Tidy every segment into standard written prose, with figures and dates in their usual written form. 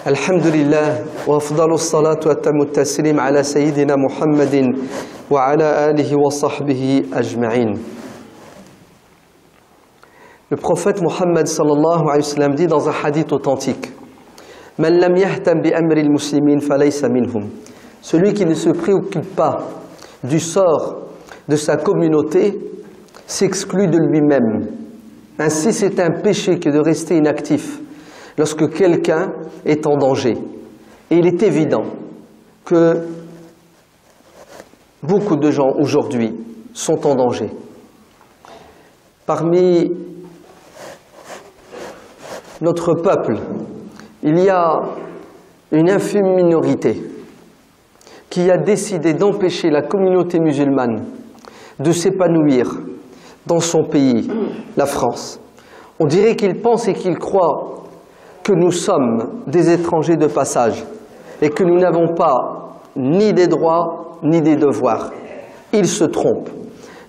الحمد لله وأفضل الصلاة وأتم التسليم على سيدنا محمد وعلى آله وصحبه أجمعين. Le prophète Mohammed sallallahu alayhi wa sallam dit dans un hadith authentique: Man lam yahtam bi amri al-muslimin falaysa minhum. Celui qui ne se préoccupe pas du sort de sa communauté s'exclut de lui-même. Ainsi, c'est un péché que de rester inactif lorsque quelqu'un est en danger. Et il est évident que beaucoup de gens aujourd'hui sont en danger. Parmi notre peuple, il y a une infime minorité qui a décidé d'empêcher la communauté musulmane de s'épanouir dans son pays, la France. On dirait qu'ils pensent et qu'ils croient que nous sommes des étrangers de passage et que nous n'avons pas ni des droits ni des devoirs. Ils se trompent.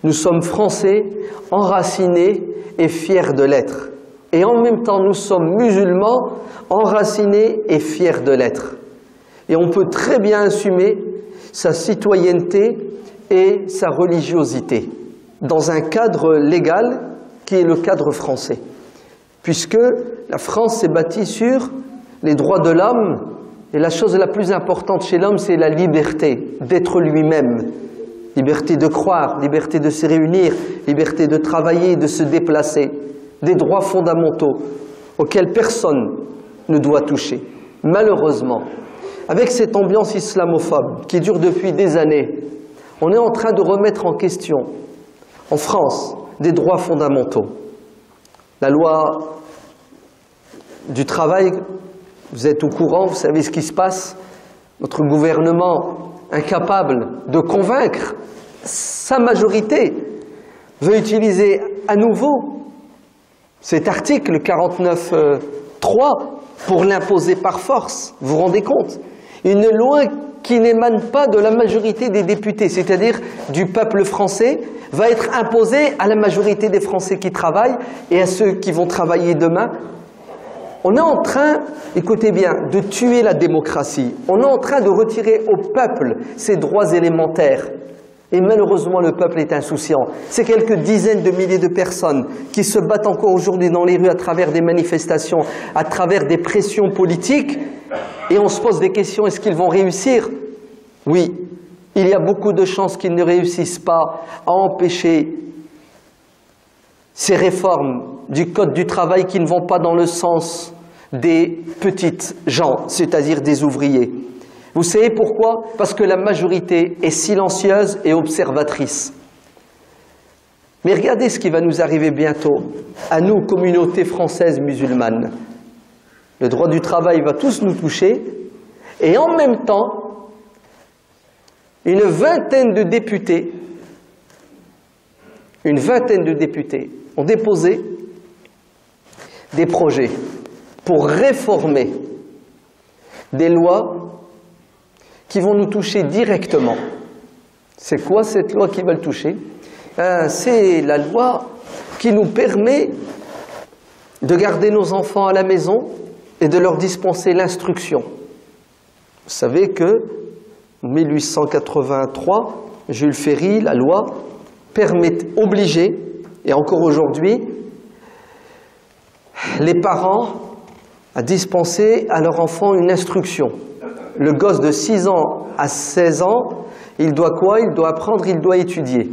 Nous sommes Français, enracinés et fiers de l'être. Et en même temps, nous sommes musulmans, enracinés et fiers de l'être. Et on peut très bien assumer sa citoyenneté et sa religiosité dans un cadre légal qui est le cadre français. Puisque la France s'est bâtie sur les droits de l'homme, et la chose la plus importante chez l'homme, c'est la liberté d'être lui-même. Liberté de croire, liberté de se réunir, liberté de travailler, de se déplacer. Des droits fondamentaux auxquels personne ne doit toucher. Malheureusement, avec cette ambiance islamophobe qui dure depuis des années, on est en train de remettre en question, en France, des droits fondamentaux. La loi du travail, vous êtes au courant, vous savez ce qui se passe. Notre gouvernement, incapable de convaincre sa majorité, veut utiliser à nouveau cet article 49.3 pour l'imposer par force. Vous vous rendez compte? Une loi qui n'émane pas de la majorité des députés, c'est-à-dire du peuple français, va être imposée à la majorité des Français qui travaillent et à ceux qui vont travailler demain. On est en train, écoutez bien, de tuer la démocratie. On est en train de retirer au peuple ses droits élémentaires. Et malheureusement, le peuple est insouciant. C'est quelques dizaines de milliers de personnes qui se battent encore aujourd'hui dans les rues à travers des manifestations, à travers des pressions politiques. Et on se pose des questions, est-ce qu'ils vont réussir? Oui, il y a beaucoup de chances qu'ils ne réussissent pas à empêcher ces réformes du Code du travail qui ne vont pas dans le sens des petites gens, c'est-à-dire des ouvriers. Vous savez pourquoi? Parce que la majorité est silencieuse et observatrice. Mais regardez ce qui va nous arriver bientôt, à nous, communauté française musulmane. Le droit du travail va tous nous toucher, et en même temps, une vingtaine de députés ont déposé des projets pour réformer des lois qui vont nous toucher directement. C'est quoi cette loi qui va le toucher? C'est la loi qui nous permet de garder nos enfants à la maison et de leur dispenser l'instruction. Vous savez que en 1883, Jules Ferry, la loi obligeait, et encore aujourd'hui, les parents à dispenser à leur enfant une instruction. Le gosse de 6 ans à 16 ans, il doit quoi? Il doit apprendre, il doit étudier.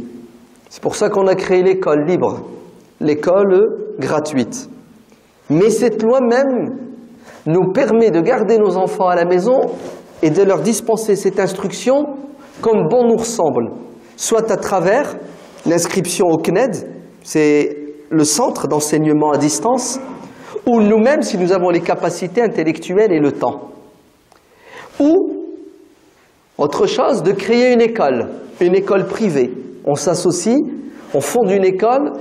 C'est pour ça qu'on a créé l'école libre, l'école gratuite. Mais cette loi même nous permet de garder nos enfants à la maison et de leur dispenser cette instruction comme bon nous ressemble, soit à travers l'inscription au CNED, c'est le centre d'enseignement à distance, ou nous-mêmes si nous avons les capacités intellectuelles et le temps. Ou, autre chose, de créer une école privée. On s'associe, on fonde une école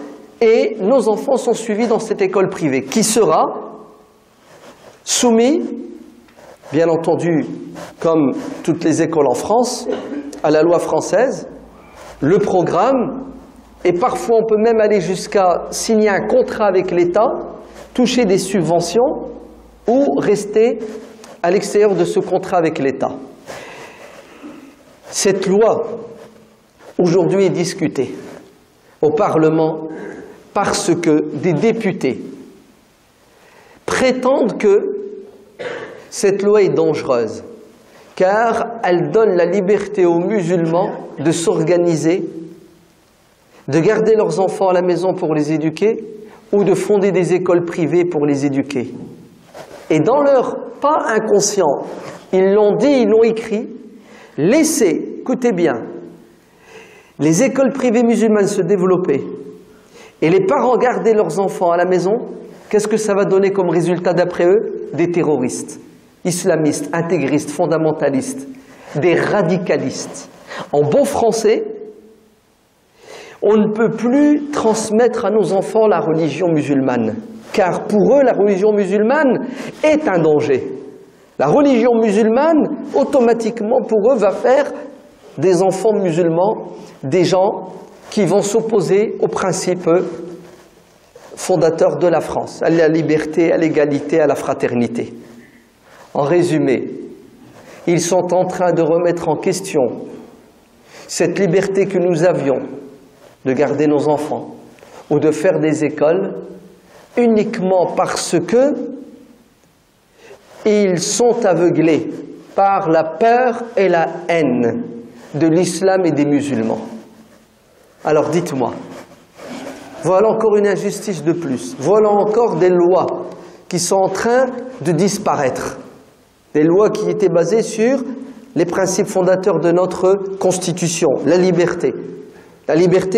et nos enfants sont suivis dans cette école privée qui sera soumis, bien entendu, comme toutes les écoles en France, à la loi française, le programme, et parfois on peut même aller jusqu'à signer un contrat avec l'État, toucher des subventions ou rester à l'extérieur de ce contrat avec l'État. Cette loi, aujourd'hui, est discutée au Parlement parce que des députés prétendent que cette loi est dangereuse, car elle donne la liberté aux musulmans de s'organiser, de garder leurs enfants à la maison pour les éduquer, ou de fonder des écoles privées pour les éduquer. Et dans leur pas inconscient, ils l'ont dit, ils l'ont écrit, laissez, écoutez bien, les écoles privées musulmanes se développer et les parents garder leurs enfants à la maison. Qu'est-ce que ça va donner comme résultat d'après eux? Des terroristes, islamistes, intégristes, fondamentalistes, des radicalistes. En bon français, on ne peut plus transmettre à nos enfants la religion musulmane, car pour eux, la religion musulmane est un danger. La religion musulmane, automatiquement, pour eux, va faire des enfants musulmans, des gens qui vont s'opposer aux principes fondateurs de la France, à la liberté, à l'égalité, à la fraternité. En résumé, ils sont en train de remettre en question cette liberté que nous avions de garder nos enfants ou de faire des écoles uniquement parce que ils sont aveuglés par la peur et la haine de l'islam et des musulmans. Alors dites-moi, voilà encore une injustice de plus, voilà encore des lois qui sont en train de disparaître, des lois qui étaient basées sur les principes fondateurs de notre Constitution, la liberté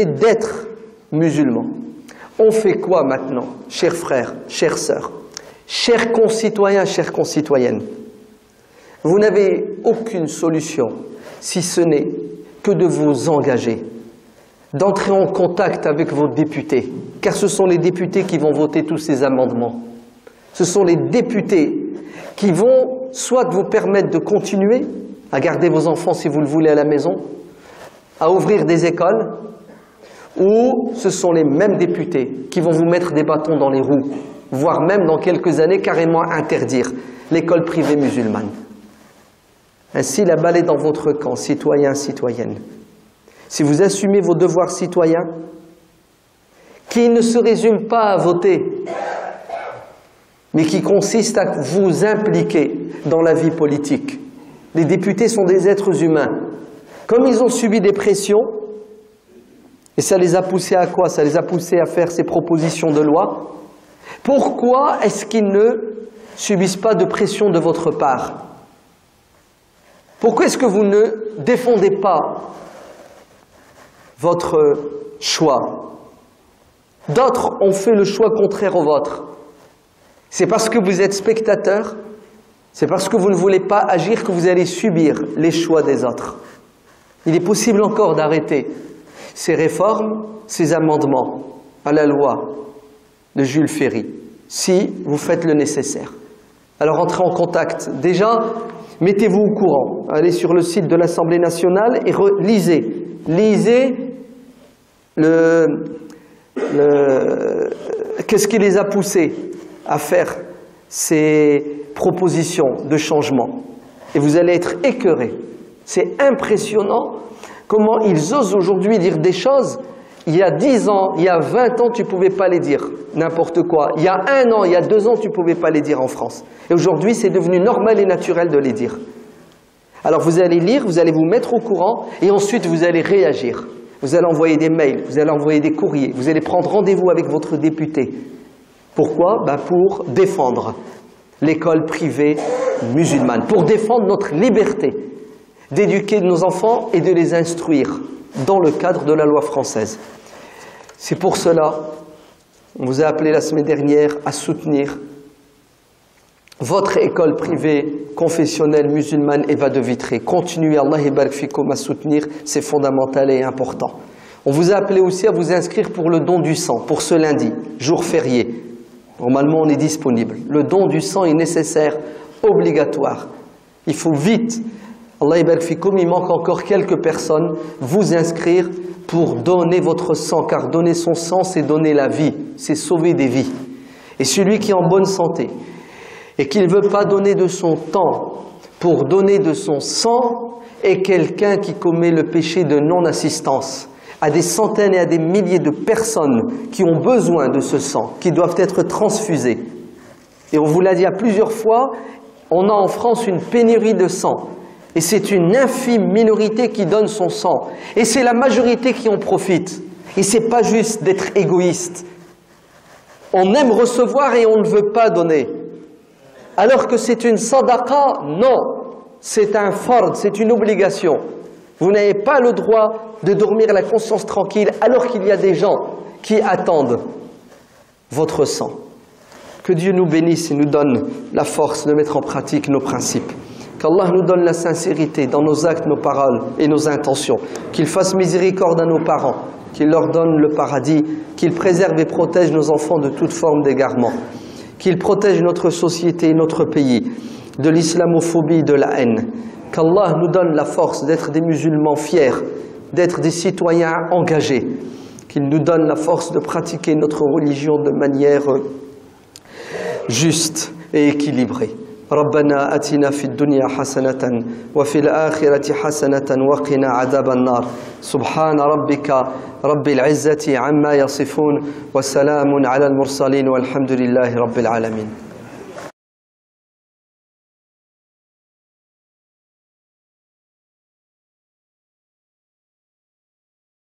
d'être musulman. On fait quoi maintenant, chers frères, chères sœurs, chers concitoyens, chères concitoyennes? Vous n'avez aucune solution si ce n'est que de vous engager, d'entrer en contact avec vos députés, car ce sont les députés qui vont voter tous ces amendements. Ce sont les députés qui vont soit vous permettre de continuer à garder vos enfants si vous le voulez à la maison, à ouvrir des écoles, ou ce sont les mêmes députés qui vont vous mettre des bâtons dans les roues, voire même dans quelques années carrément interdire l'école privée musulmane. Ainsi, la balle est dans votre camp, citoyens, citoyennes. Si vous assumez vos devoirs citoyens, qui ne se résument pas à voter, mais qui consistent à vous impliquer dans la vie politique. Les députés sont des êtres humains. Comme ils ont subi des pressions, et ça les a poussés à quoi? Ça les a poussés à faire ces propositions de loi. Pourquoi est-ce qu'ils ne subissent pas de pression de votre part? Pourquoi est-ce que vous ne défendez pas votre choix? D'autres ont fait le choix contraire au vôtre. C'est parce que vous êtes spectateur, c'est parce que vous ne voulez pas agir que vous allez subir les choix des autres. Il est possible encore d'arrêter ces réformes, ces amendements à la loi de Jules Ferry, si vous faites le nécessaire. Alors entrez en contact. Déjà, mettez-vous au courant. Allez sur le site de l'Assemblée nationale et lisez. Lisez qu'est-ce qui les a poussés à faire ces propositions de changement. Et vous allez être écœurés. C'est impressionnant comment ils osent aujourd'hui dire des choses. Il y a 10 ans, il y a 20 ans, tu ne pouvais pas les dire. N'importe quoi. Il y a 1 an, il y a 2 ans, tu ne pouvais pas les dire en France. Et aujourd'hui, c'est devenu normal et naturel de les dire. Alors vous allez lire, vous allez vous mettre au courant et ensuite vous allez réagir. Vous allez envoyer des mails, vous allez envoyer des courriers, vous allez prendre rendez-vous avec votre député. Pourquoi? Pour défendre l'école privée musulmane, pour défendre notre liberté d'éduquer nos enfants et de les instruire dans le cadre de la loi française. C'est pour cela, on vous a appelé la semaine dernière à soutenir votre école privée confessionnelle musulmane Eva de Vitré. Continuez, Allah yabarak fikoum, à soutenir, c'est fondamental et important. On vous a appelé aussi à vous inscrire pour le don du sang, pour ce lundi, jour férié. Normalement, on est disponible. Le don du sang est nécessaire, obligatoire. Il faut vite, Allah yabarak fikoum, il manque encore quelques personnes, vous inscrire pour donner votre sang, car donner son sang, c'est donner la vie, c'est sauver des vies. Et celui qui est en bonne santé, et qu'il ne veut pas donner de son temps pour donner de son sang est quelqu'un qui commet le péché de non-assistance à des centaines et à des milliers de personnes qui ont besoin de ce sang, qui doivent être transfusées. Et on vous l'a dit à plusieurs fois, on a en France une pénurie de sang. Et c'est une infime minorité qui donne son sang. Et c'est la majorité qui en profite. Et c'est pas juste d'être égoïste. On aime recevoir et on ne veut pas donner. Alors que c'est une sadaqa, non. C'est un fard, c'est une obligation. Vous n'avez pas le droit de dormir la conscience tranquille alors qu'il y a des gens qui attendent votre sang. Que Dieu nous bénisse et nous donne la force de mettre en pratique nos principes. Qu'Allah nous donne la sincérité dans nos actes, nos paroles et nos intentions. Qu'il fasse miséricorde à nos parents, qu'il leur donne le paradis, qu'il préserve et protège nos enfants de toute forme d'égarement, qu'il protège notre société et notre pays de l'islamophobie, de la haine. Qu'Allah nous donne la force d'être des musulmans fiers, d'être des citoyens engagés, qu'il nous donne la force de pratiquer notre religion de manière juste et équilibrée. ربنا آتنا في الدنيا حسنة وفي الآخرة حسنة وقنا عذاب النار سبحان ربك رب العزة عما يصفون وسلام على المرسلين والحمد لله رب العالمين